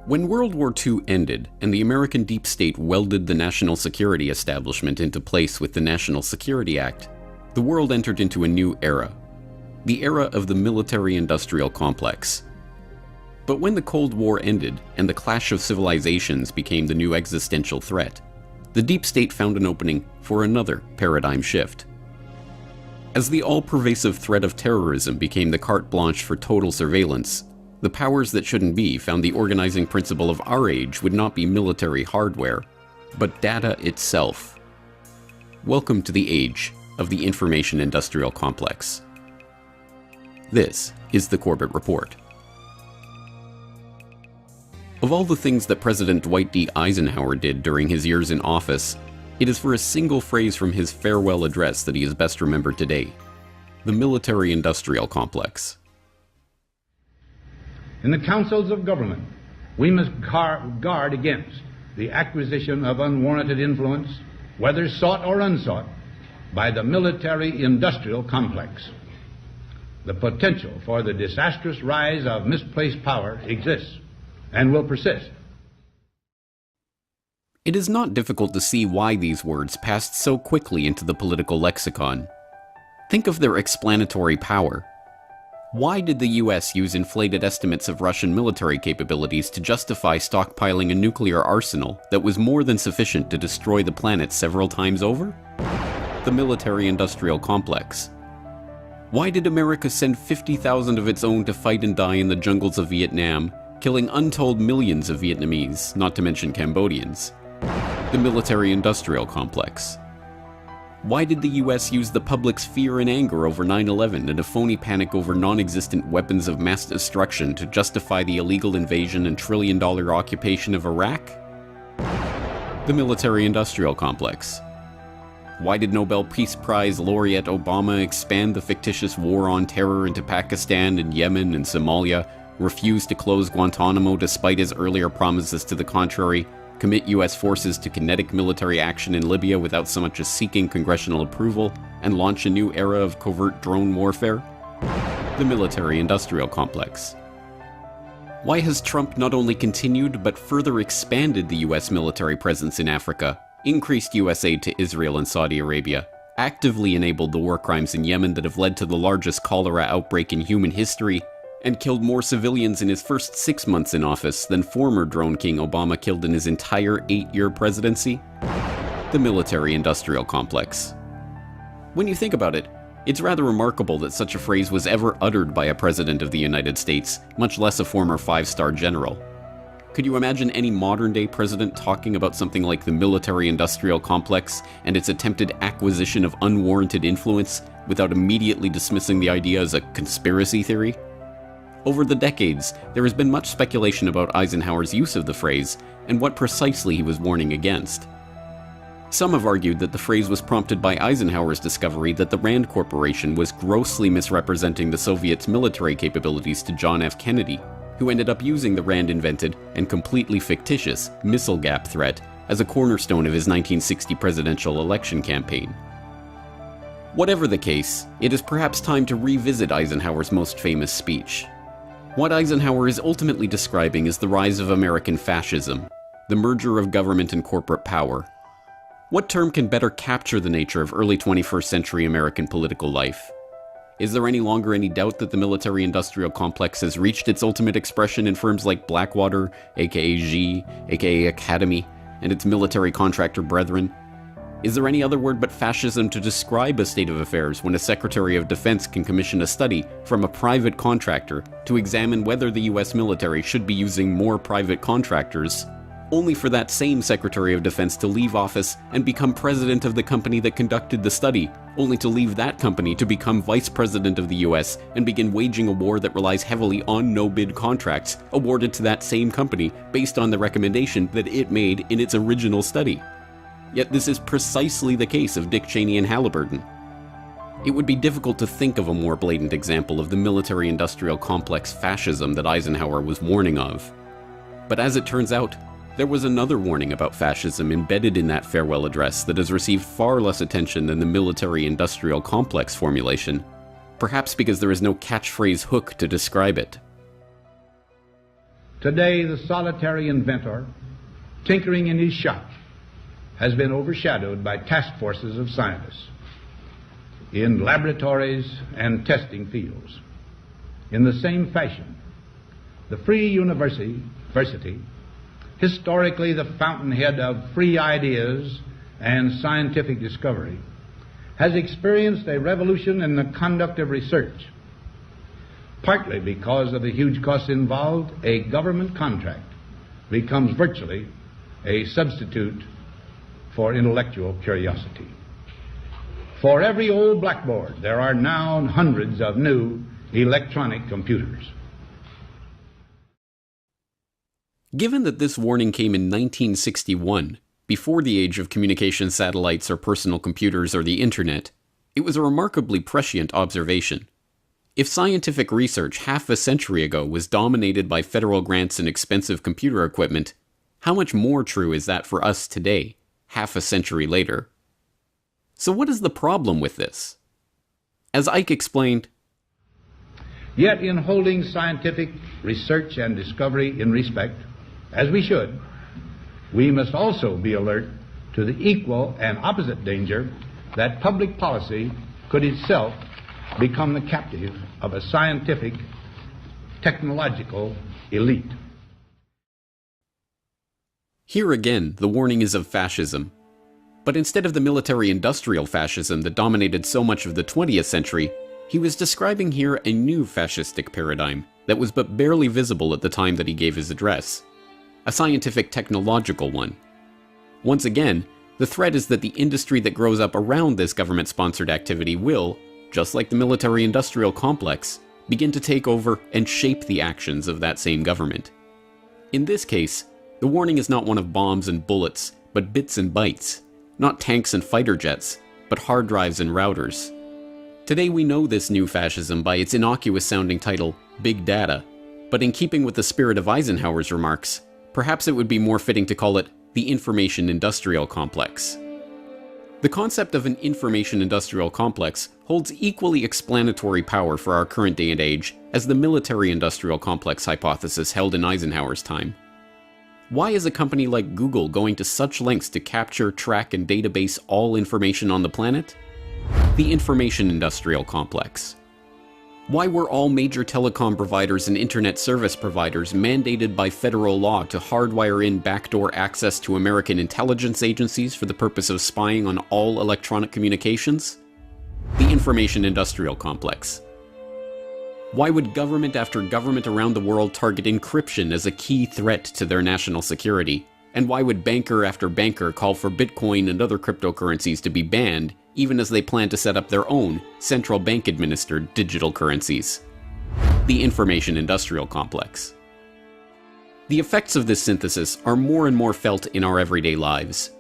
When World War II ended and the American deep state welded the national security establishment into place with the National Security Act, the world entered into a new era. The era of the military-industrial complex. But when the Cold War ended and the clash of civilizations became the new existential threat, the deep state found an opening for another paradigm shift. As the all-pervasive threat of terrorism became the carte blanche for total surveillance, the powers that shouldn't be found the organizing principle of our age would not be military hardware, but data itself. Welcome to the age of the information industrial complex. This is the Corbett Report. Of all the things that President Dwight D. Eisenhower did during his years in office, it is for a single phrase from his farewell address that he is best remembered today: the military-industrial complex. In the councils of government, we must guard against the acquisition of unwarranted influence, whether sought or unsought, by the military-industrial complex. The potential for the disastrous rise of misplaced power exists and will persist. It is not difficult to see why these words passed so quickly into the political lexicon. Think of their explanatory power. Why did the US use inflated estimates of Russian military capabilities to justify stockpiling a nuclear arsenal that was more than sufficient to destroy the planet several times over? The military-industrial complex. Why did America send 50,000 of its own to fight and die in the jungles of Vietnam, killing untold millions of Vietnamese, not to mention Cambodians? The military-industrial complex. Why did the US use the public's fear and anger over 9/11 and a phony panic over non-existent weapons of mass destruction to justify the illegal invasion and trillion-dollar occupation of Iraq? The military-industrial complex. Why did Nobel Peace Prize laureate Obama expand the fictitious war on terror into Pakistan and Yemen and Somalia, refuse to close Guantanamo despite his earlier promises to the contrary, commit US forces to kinetic military action in Libya without so much as seeking congressional approval, and launch a new era of covert drone warfare? The military-industrial complex. Why has Trump not only continued but further expanded the US military presence in Africa, increased US aid to Israel and Saudi Arabia, actively enabled the war crimes in Yemen that have led to the largest cholera outbreak in human history, and killed more civilians in his first 6 months in office than former drone king Obama killed in his entire 8-year presidency? The military-industrial complex. When you think about it, it's rather remarkable that such a phrase was ever uttered by a president of the United States, much less a former 5-star general. Could you imagine any modern-day president talking about something like the military-industrial complex and its attempted acquisition of unwarranted influence without immediately dismissing the idea as a conspiracy theory? Over the decades, there has been much speculation about Eisenhower's use of the phrase and what precisely he was warning against. Some have argued that the phrase was prompted by Eisenhower's discovery that the Rand Corporation was grossly misrepresenting the Soviets' military capabilities to John F. Kennedy, who ended up using the Rand-invented and completely fictitious missile gap threat as a cornerstone of his 1960 presidential election campaign. Whatever the case, it is perhaps time to revisit Eisenhower's most famous speech. What Eisenhower is ultimately describing is the rise of American fascism, the merger of government and corporate power. What term can better capture the nature of early 21st century American political life? Is there any longer any doubt that the military-industrial complex has reached its ultimate expression in firms like Blackwater, aka G, aka Academy, and its military contractor brethren? Is there any other word but fascism to describe a state of affairs when a Secretary of Defense can commission a study from a private contractor to examine whether the US military should be using more private contractors, only for that same Secretary of Defense to leave office and become president of the company that conducted the study, only to leave that company to become vice president of the US and begin waging a war that relies heavily on no-bid contracts awarded to that same company based on the recommendation that it made in its original study? Yet this is precisely the case of Dick Cheney and Halliburton. It would be difficult to think of a more blatant example of the military-industrial complex fascism that Eisenhower was warning of. But as it turns out, there was another warning about fascism embedded in that farewell address that has received far less attention than the military-industrial complex formulation, perhaps because there is no catchphrase hook to describe it. Today, the solitary inventor, tinkering in his shop, has been overshadowed by task forces of scientists in laboratories and testing fields. In the same fashion, the free university, historically the fountainhead of free ideas and scientific discovery, has experienced a revolution in the conduct of research. Partly because of the huge costs involved, a government contract becomes virtually a substitute for intellectual curiosity. For every old blackboard, there are now hundreds of new electronic computers. Given that this warning came in 1961, before the age of communication satellites or personal computers or the internet, it was a remarkably prescient observation. If scientific research half a century ago was dominated by federal grants and expensive computer equipment, how much more true is that for us today, half a century later? So what is the problem with this? As Ike explained, yet in holding scientific research and discovery in respect, as we should, we must also be alert to the equal and opposite danger that public policy could itself become the captive of a scientific, technological elite. Here again, the warning is of fascism. But instead of the military-industrial fascism that dominated so much of the 20th century, he was describing here a new fascistic paradigm that was but barely visible at the time that he gave his address. A scientific technological one. Once again, the threat is that the industry that grows up around this government-sponsored activity will, just like the military-industrial complex, begin to take over and shape the actions of that same government. In this case, the warning is not one of bombs and bullets, but bits and bytes. Not tanks and fighter jets, but hard drives and routers. Today we know this new fascism by its innocuous-sounding title, Big Data, but in keeping with the spirit of Eisenhower's remarks, perhaps it would be more fitting to call it the information-industrial complex. The concept of an information-industrial complex holds equally explanatory power for our current day and age as the military-industrial complex hypothesis held in Eisenhower's time. Why is a company like Google going to such lengths to capture, track, and database all information on the planet? The information-industrial complex. Why were all major telecom providers and internet service providers mandated by federal law to hardwire in backdoor access to American intelligence agencies for the purpose of spying on all electronic communications? The information-industrial complex. Why would government after government around the world target encryption as a key threat to their national security? And why would banker after banker call for Bitcoin and other cryptocurrencies to be banned, even as they plan to set up their own central bank-administered digital currencies? The information-industrial complex. The effects of this synthesis are more and more felt in our everyday lives.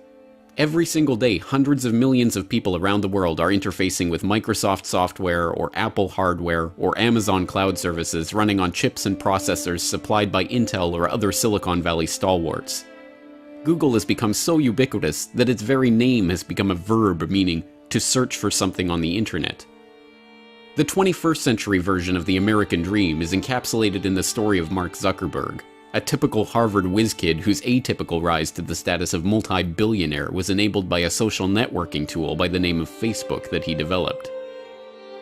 Every single day, hundreds of millions of people around the world are interfacing with Microsoft software or Apple hardware or Amazon cloud services running on chips and processors supplied by Intel or other Silicon Valley stalwarts. Google has become so ubiquitous that its very name has become a verb meaning to search for something on the internet. The 21st century version of the American dream is encapsulated in the story of Mark Zuckerberg, a typical Harvard whiz kid whose atypical rise to the status of multi-billionaire was enabled by a social networking tool by the name of Facebook that he developed.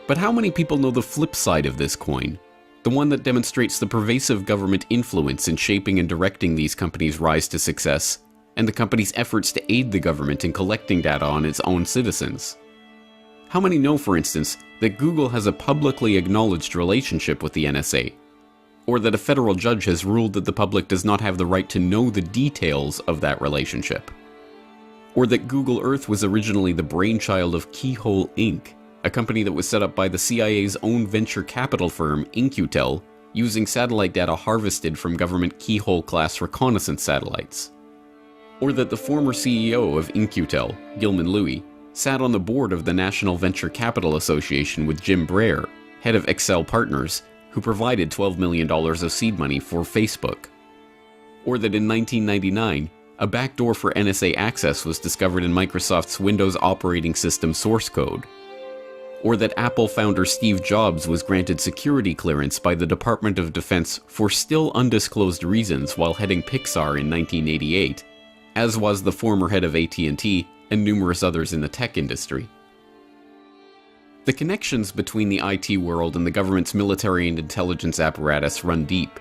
But how many people know the flip side of this coin? The one that demonstrates the pervasive government influence in shaping and directing these companies' rise to success, and the company's efforts to aid the government in collecting data on its own citizens. How many know, for instance, that Google has a publicly acknowledged relationship with the NSA? Or that a federal judge has ruled that the public does not have the right to know the details of that relationship? Or that Google Earth was originally the brainchild of Keyhole Inc., a company that was set up by the CIA's own venture capital firm, In-Q-Tel, using satellite data harvested from government Keyhole-class reconnaissance satellites? Or that the former CEO of In-Q-Tel, Gilman Louie, sat on the board of the National Venture Capital Association with Jim Breyer, head of Excel Partners, who provided $12 million of seed money for Facebook? Or that in 1999, a backdoor for NSA access was discovered in Microsoft's Windows operating system source code? or that Apple founder Steve Jobs was granted security clearance by the Department of Defense for still undisclosed reasons while heading Pixar in 1988, as was the former head of AT&T and numerous others in the tech industry. The connections between the IT world and the government's military and intelligence apparatus run deep.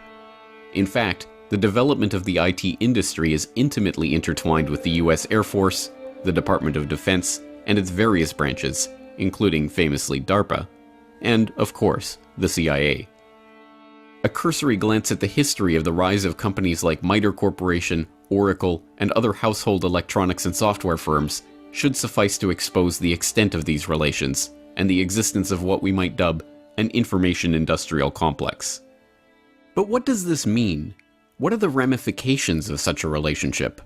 In fact, the development of the IT industry is intimately intertwined with the US Air Force, the Department of Defense, and its various branches, including famously DARPA, and, of course, the CIA. A cursory glance at the history of the rise of companies like MITRE Corporation, Oracle, and other household electronics and software firms should suffice to expose the extent of these relations and the existence of what we might dub an information industrial complex. But what does this mean? What are the ramifications of such a relationship?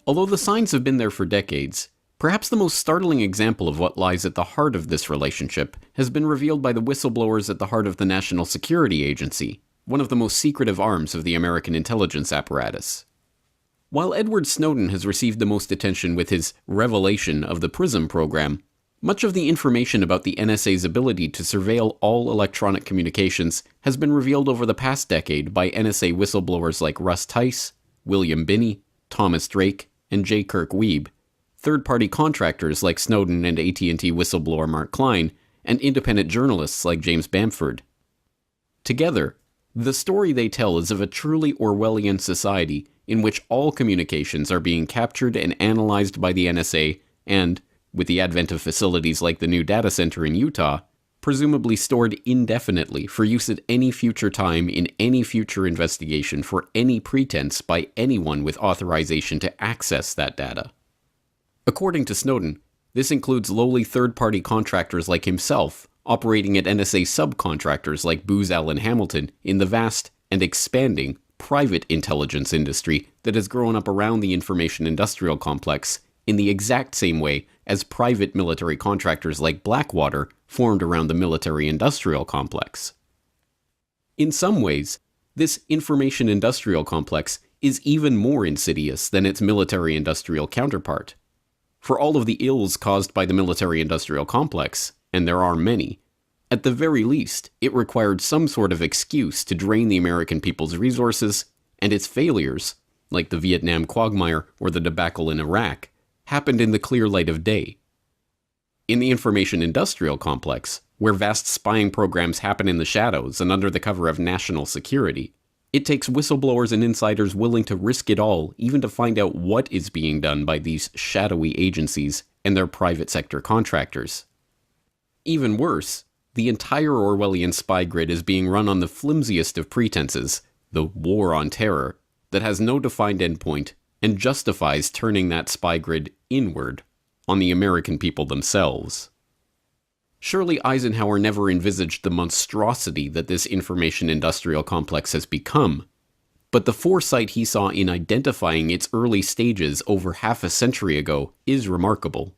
Although the signs have been there for decades, perhaps the most startling example of what lies at the heart of this relationship has been revealed by the whistleblowers at the heart of the National Security Agency, one of the most secretive arms of the American intelligence apparatus. While Edward Snowden has received the most attention with his revelation of the PRISM program, much of the information about the NSA's ability to surveil all electronic communications has been revealed over the past decade by NSA whistleblowers like Russ Tice, William Binney, Thomas Drake, and J. Kirk Wiebe, third-party contractors like Snowden and AT&T whistleblower Mark Klein, and independent journalists like James Bamford. Together, the story they tell is of a truly Orwellian society in which all communications are being captured and analyzed by the NSA and, with the advent of facilities like the new data center in Utah, presumably stored indefinitely for use at any future time in any future investigation for any pretense by anyone with authorization to access that data. According to Snowden, this includes lowly third-party contractors like himself operating at NSA subcontractors like Booz Allen Hamilton in the vast and expanding private intelligence industry that has grown up around the information industrial complex in the exact same way as private military contractors like Blackwater formed around the military-industrial complex. In some ways, this information-industrial complex is even more insidious than its military-industrial counterpart. For all of the ills caused by the military-industrial complex, and there are many, at the very least, it required some sort of excuse to drain the American people's resources, and its failures, like the Vietnam quagmire or the debacle in Iraq, happened in the clear light of day. In the information-industrial complex, where vast spying programs happen in the shadows and under the cover of national security, it takes whistleblowers and insiders willing to risk it all even to find out what is being done by these shadowy agencies and their private sector contractors. Even worse, the entire Orwellian spy grid is being run on the flimsiest of pretenses, the war on terror, that has no defined endpoint and justifies turning that spy grid inward on the American people themselves. Surely Eisenhower never envisaged the monstrosity that this information-industrial complex has become, but the foresight he saw in identifying its early stages over half a century ago is remarkable.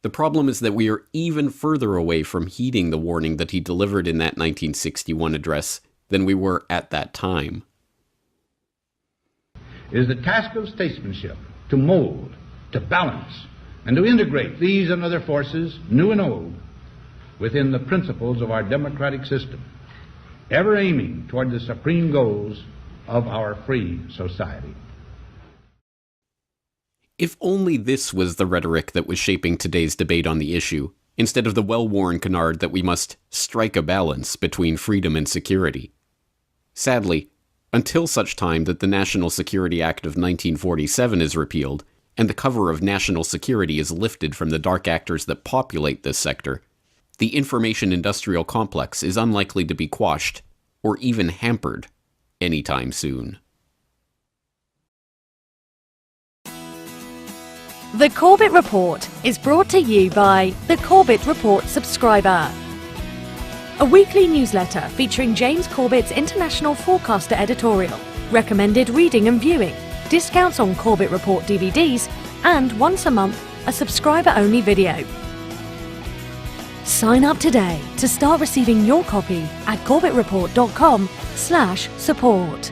The problem is that we are even further away from heeding the warning that he delivered in that 1961 address than we were at that time. It is the task of statesmanship to mold, to balance, and to integrate these and other forces, new and old, within the principles of our democratic system, ever aiming toward the supreme goals of our free society. If only this was the rhetoric that was shaping today's debate on the issue, instead of the well-worn canard that we must strike a balance between freedom and security. Sadly, until such time that the National Security Act of 1947 is repealed, and the cover of national security is lifted from the dark actors that populate this sector, the information-industrial complex is unlikely to be quashed, or even hampered, anytime soon. The Corbett Report is brought to you by the Corbett Report subscriber, a weekly newsletter featuring James Corbett's International Forecaster editorial, recommended reading and viewing, discounts on Corbett Report DVDs, and once a month, a subscriber-only video. Sign up today to start receiving your copy at corbettreport.com/support.